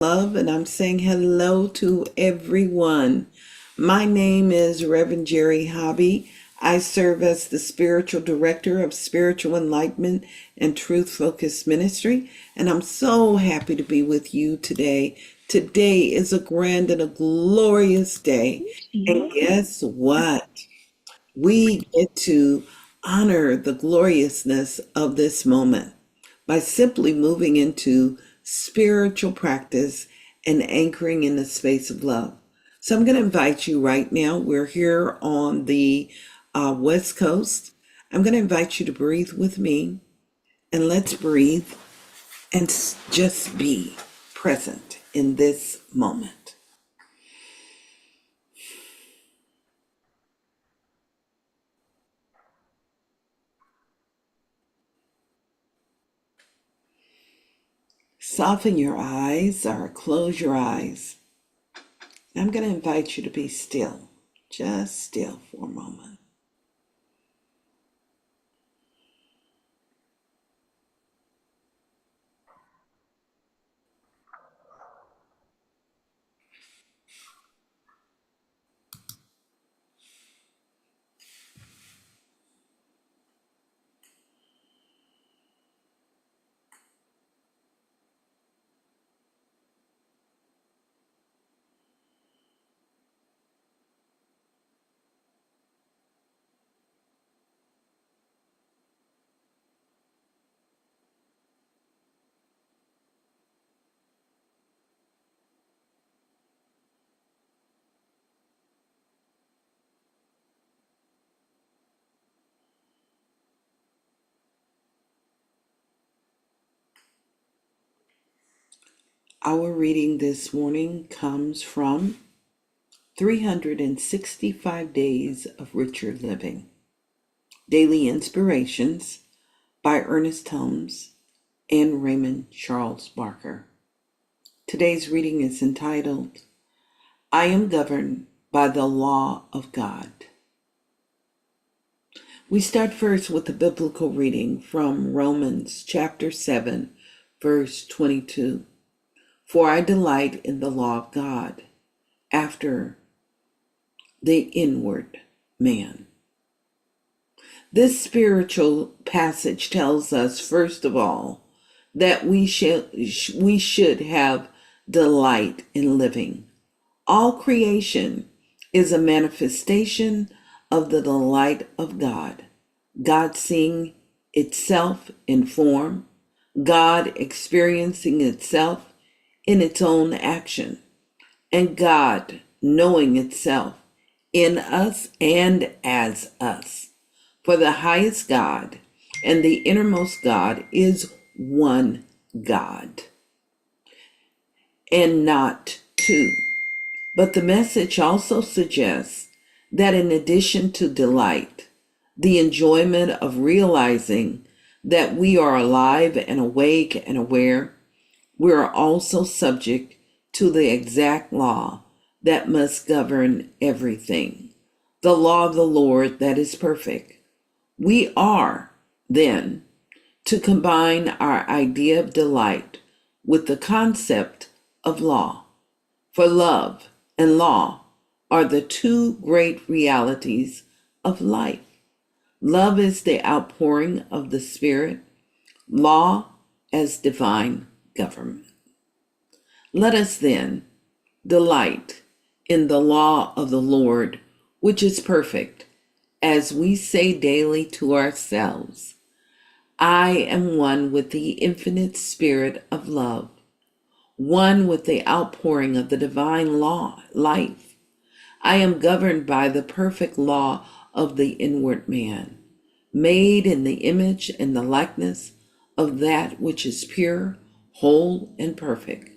Love, and I'm saying hello to everyone. My name is Reverend Jerry Hobby. I serve as the spiritual director of Spiritual Enlightenment and Truth Focused Ministry, and I'm so happy to be with you today. Today is a grand and a glorious day, and guess what? We get to honor the gloriousness of this moment by simply moving into spiritual practice and anchoring in the space of love. So I'm going to invite you right now. We're here on the West Coast. I'm going to invite you to breathe with me, and let's breathe and just be present in this moment. Soften your eyes or close your eyes. I'm going to invite you to be still, just still for a moment. Our reading this morning comes from 365 Days of Richer Living. Daily Inspirations by Ernest Holmes and Raymond Charles Barker. Today's reading is entitled, I Am Governed by the Law of God. We start first with the biblical reading from Romans chapter 7, verse 22. For I delight in the law of God after the inward man. This spiritual passage tells us, first of all, that we should have delight in living. All creation is a manifestation of the delight of God. God seeing itself in form, God experiencing itself in its own action, and God knowing itself in us and as us. For the highest God and the innermost God is one God, and not two. But the message also suggests that in addition to delight, the enjoyment of realizing that we are alive and awake and aware, we are also subject to the exact law that must govern everything, the law of the Lord that is perfect. We are, then, to combine our idea of delight with the concept of law. For love and law are the two great realities of life. Love is the outpouring of the Spirit, law as divine government. Let us then delight in the law of the Lord, which is perfect, as we say daily to ourselves, I am one with the infinite Spirit of love, one with the outpouring of the divine law, life. I am governed by the perfect law of the inward man, made in the image and the likeness of that which is pure, whole, and perfect.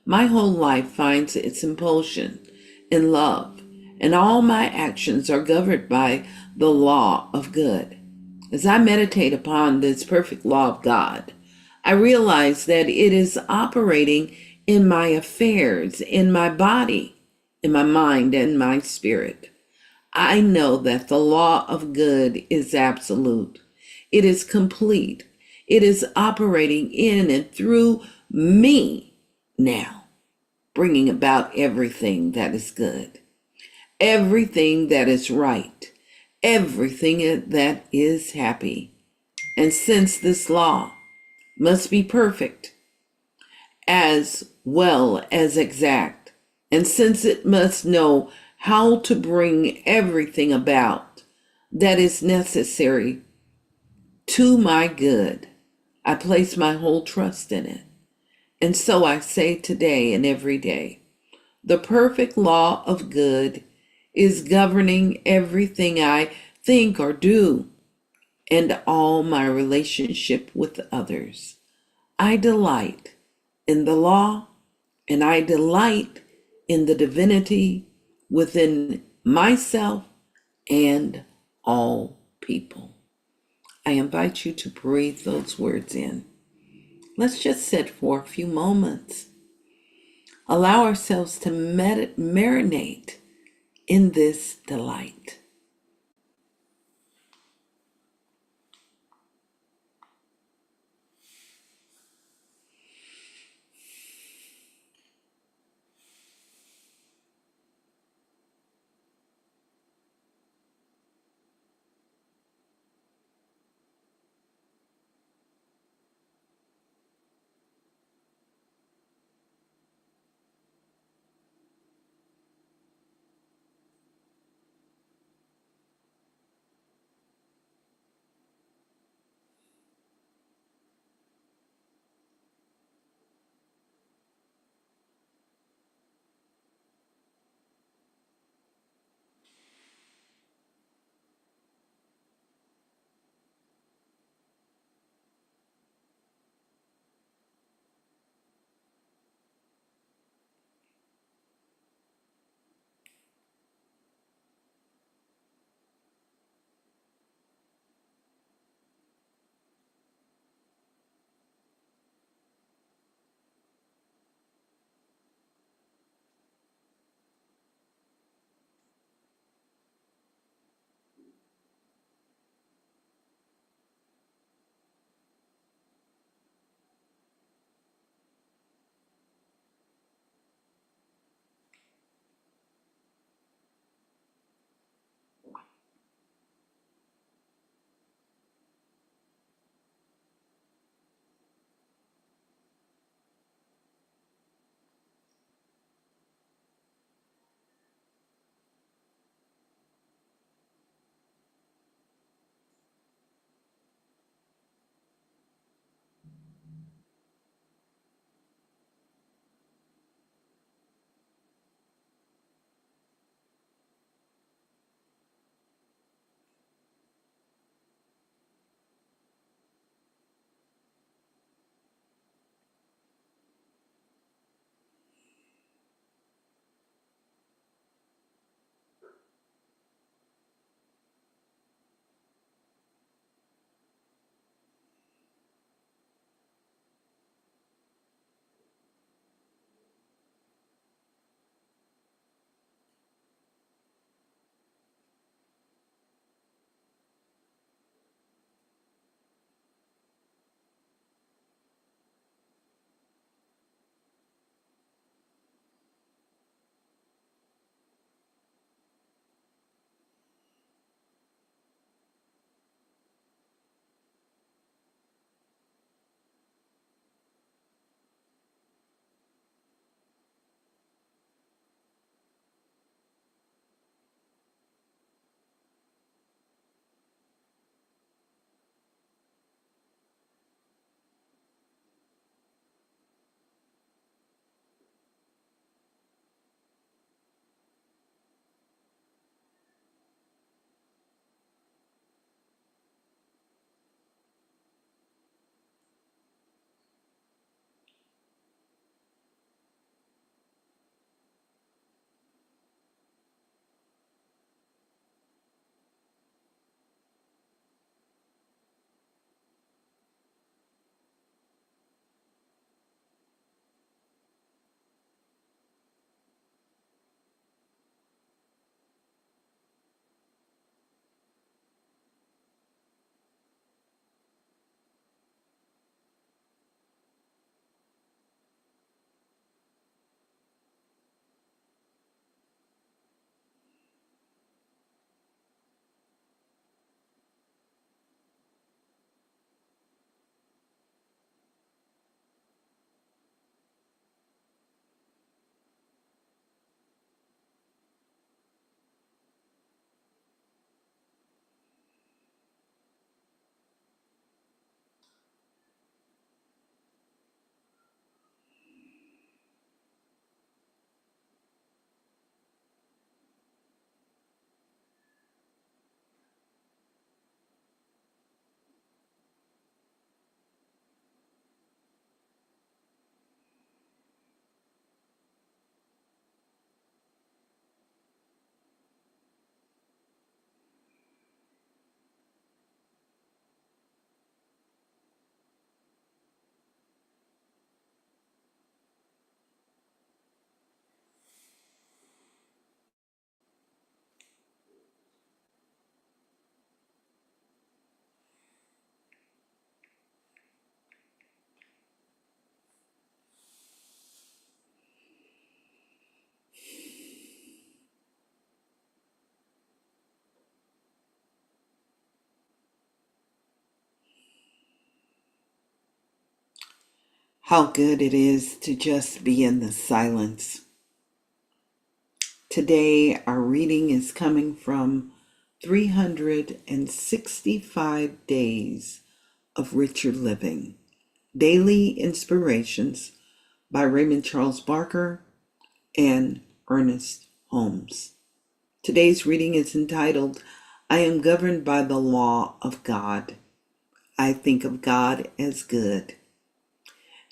My whole life finds its impulsion in love, and all my actions are governed by the law of good. As I meditate upon this perfect law of God, I realize that it is operating in my affairs, in my body, in my mind, and my spirit. I know that the law of good is absolute. It is complete. It is operating in and through me now. bringing about everything that is good, everything that is right, everything that is happy. And since this law must be perfect as well as exact, and since it must know how to bring everything about that is necessary to my good, I place my whole trust in it. And so I say today and every day, the perfect law of good is governing everything I think or do and all my relationship with others. I delight in the law, and I delight in the divinity within myself and all people. I invite you to breathe those words in. Let's just sit for a few moments. Allow ourselves to marinate in this delight. How good it is to just be in the silence. Today, our reading is coming from 365 Days of Richer Living, Daily Inspirations by Raymond Charles Barker and Ernest Holmes. Today's reading is entitled, I am governed by the law of God. I think of God as good.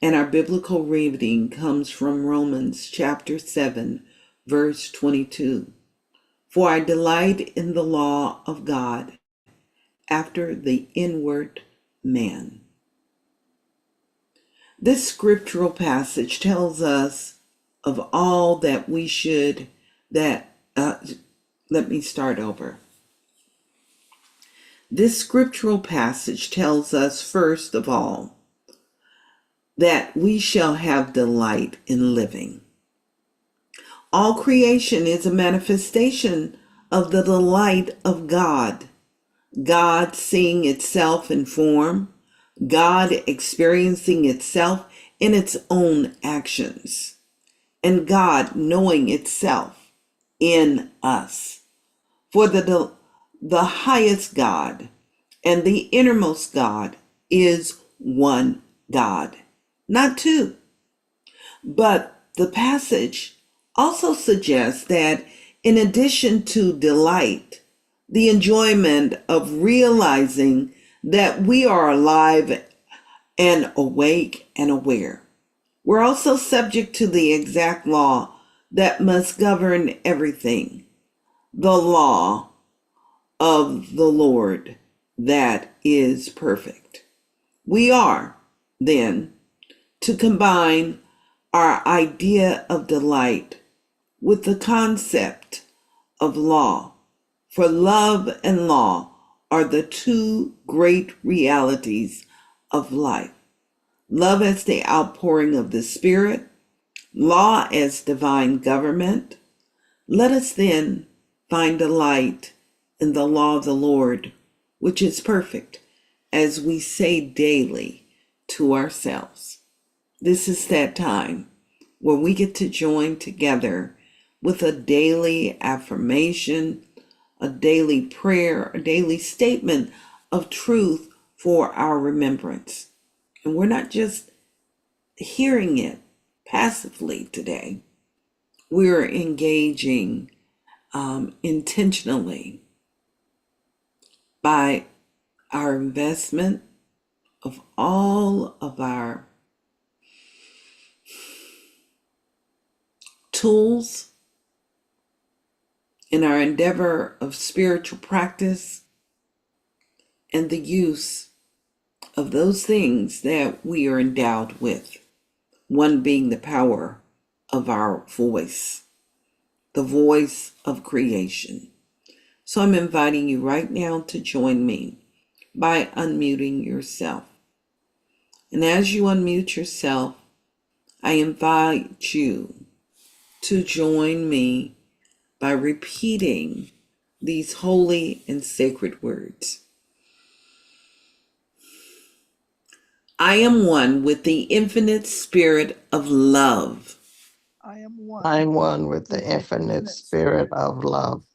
And our biblical reading comes from Romans chapter 7, verse 22. For I delight in the law of God after the inward man. This scriptural passage tells us of all that we should, let me start over. This scriptural passage tells us, first of all, that we shall have delight in living. All creation is a manifestation of the delight of God. God seeing itself in form, God experiencing itself in its own actions, and God knowing itself in us. For the highest God and the innermost God is one God, not two. But the passage also suggests that in addition to delight, the enjoyment of realizing that we are alive and awake and aware, we're also subject to the exact law that must govern everything, the law of the Lord that is perfect. We are, then, to combine our idea of delight with the concept of law. For love and law are the two great realities of life. Love as the outpouring of the Spirit, law as divine government. Let us then find delight in the law of the Lord, which is perfect, as we say daily to ourselves. This is that time where we get to join together with a daily affirmation, a daily prayer, a daily statement of truth for our remembrance. And we're not just hearing it passively today. We're engaging intentionally by our investment of all of our tools in our endeavor of spiritual practice and the use of those things that we are endowed with, one being the power of our voice, the voice of creation. So I'm inviting you right now to join me by unmuting yourself. And as you unmute yourself, I invite you to join me by repeating these holy and sacred words. I am one with the infinite spirit of love. I'm one with the infinite spirit of love.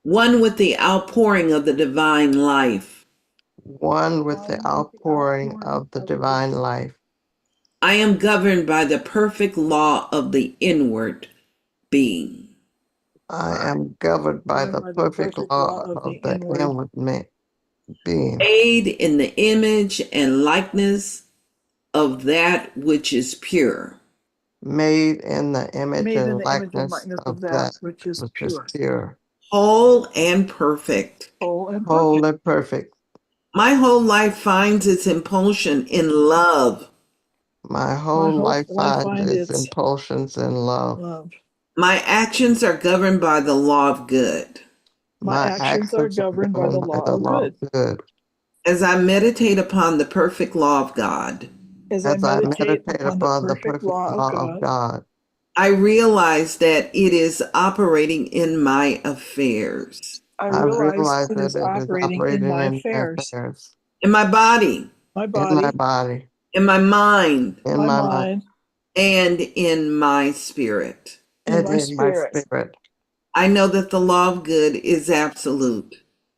One with the outpouring of the divine life. One with the outpouring of the divine life. I am governed by the perfect law of the inward being. I am governed by the perfect law of the inward being. Made in the image and likeness of that which is pure. Made in the image and likeness of that which is pure. Whole and perfect. Whole and perfect. My whole life finds its impulsion in love. My whole life finds its impulsions in love. My actions are governed by the law of good. My actions are governed by the law of good. As I meditate upon the perfect law of God, As I meditate upon the perfect law of God, I realize that it is operating in my affairs, I realize that it is operating in my affairs. in my body, In my body. in my mind, in my my mind, mind, and in my spirit. in and my in my spirit. spirit. I know that the law of good is absolute.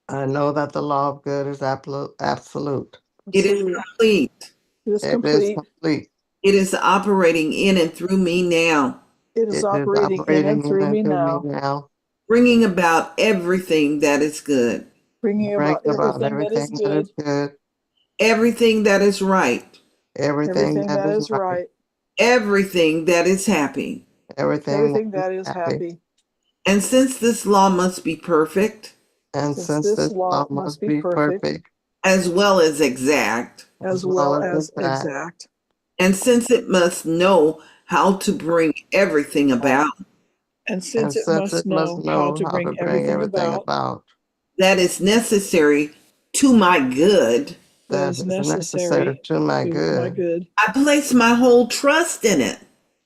I know that the law of good is absolute. It is Absolute. complete. It is It is complete. complete. It is operating in and through me now, It is It is operating in and operating in through and me through me now, now, bringing about everything that is good, bringing bring about about everything that is everything that is good, good, everything that is right, everything everything that that is is right, right, everything that is happy. everything that everything is that is happy. happy. And since this law must be perfect, And Since since this this law law must must be be perfect perfect, as well as exact, as as well well as as exact, exact, and since it must know how to bring everything about, and and since it since must it must know how know to how to bring bring everything everything about about, that is necessary to my good, that that is is necessary necessary to my to my good, good, I place my whole trust in it.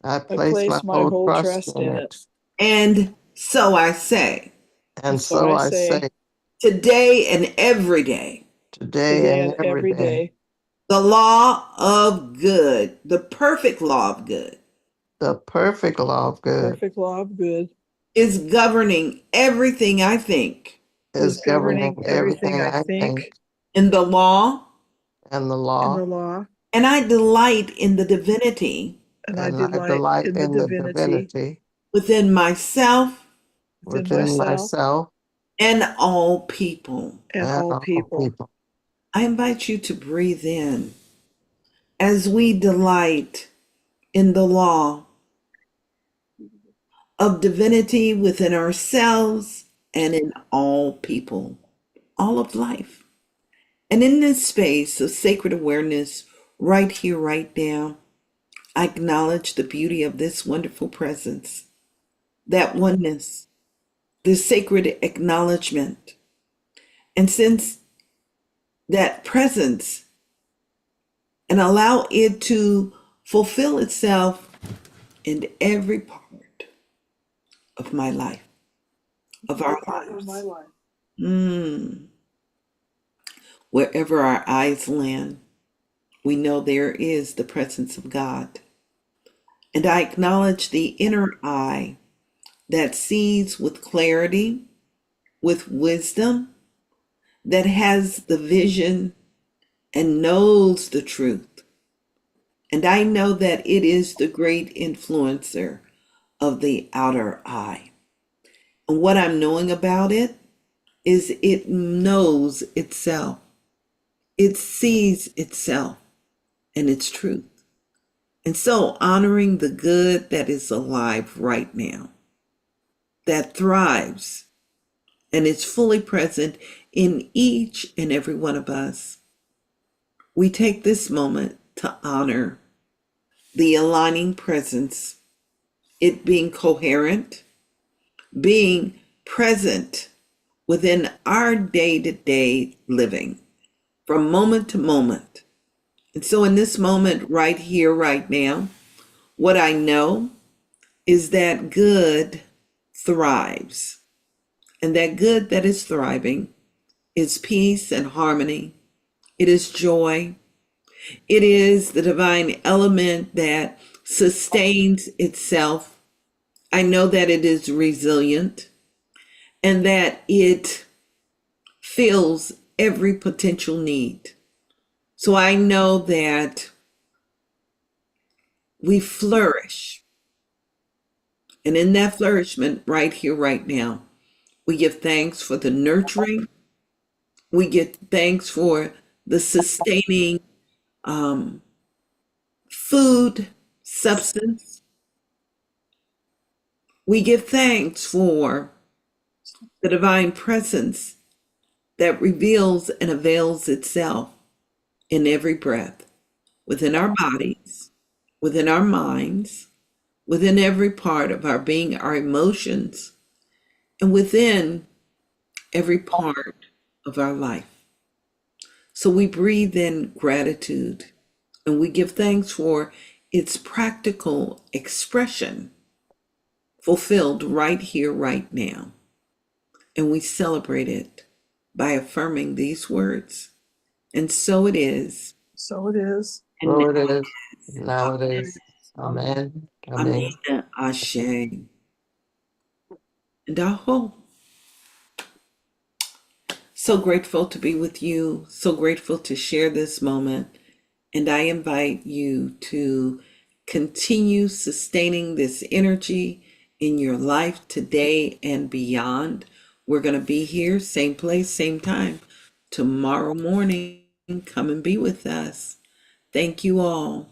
I I place my place my whole whole trust trust in in it. it. And so I say, And And so so I I say, say, today and every day, today today and and every every day, day, the law of good, the perfect law of good, the perfect law of the good perfect law of good, is governing everything I think. is is governing governing everything everything I I think, think In the law, and the in the law, law, and I delight in the divinity and I and I delight delight in the in the divinity divinity within myself within within myself myself and all people. and and all all people. people. I invite you to breathe in as we delight in the law of divinity within ourselves and in all people, all of life. And in this space of sacred awareness, right here, right now, I acknowledge the beauty of this wonderful presence, that oneness, this sacred acknowledgement. And since that presence, and allow it to fulfill itself in every part of my life, of our Every part of my lives. life. Wherever our eyes land, we know there is the presence of God. And I acknowledge the inner eye that sees with clarity, with wisdom, that has the vision and knows the truth. And I know that it is the great influencer of the outer eye. And what I'm knowing about it is it knows itself, it sees itself and its truth. And so honoring the good that is alive right now, that thrives and is fully present in each and every one of us, we take this moment to honor the aligning presence, it being coherent, being present within our day to day living from moment to moment. And so, in this moment, right here, right now, what I know is that good thrives. And that good that is thriving is peace and harmony, it is joy, it is the divine element that sustains itself. I know that it is resilient and that it fills every potential need. So I know that we flourish. And in that flourishment, right here, right now, we give thanks for the nurturing. We give thanks for the sustaining food, substance. We give thanks for the divine presence that reveals and avails itself in every breath, within our bodies, within our minds, within every part of our being, our emotions, and within every part of our life. So we breathe in gratitude and we give thanks for its practical expression fulfilled right here, right now. And we celebrate it by affirming these words. And so it is, So it is, And now So it is. Now it it is. is. Amen. Amen. Amen. Ashe. And Aho. So grateful to be with you. So grateful to share this moment. And I invite you to continue sustaining this energy in your life today and beyond. We're going to be here, same place, same time, tomorrow morning. Come and be with us. Thank you all.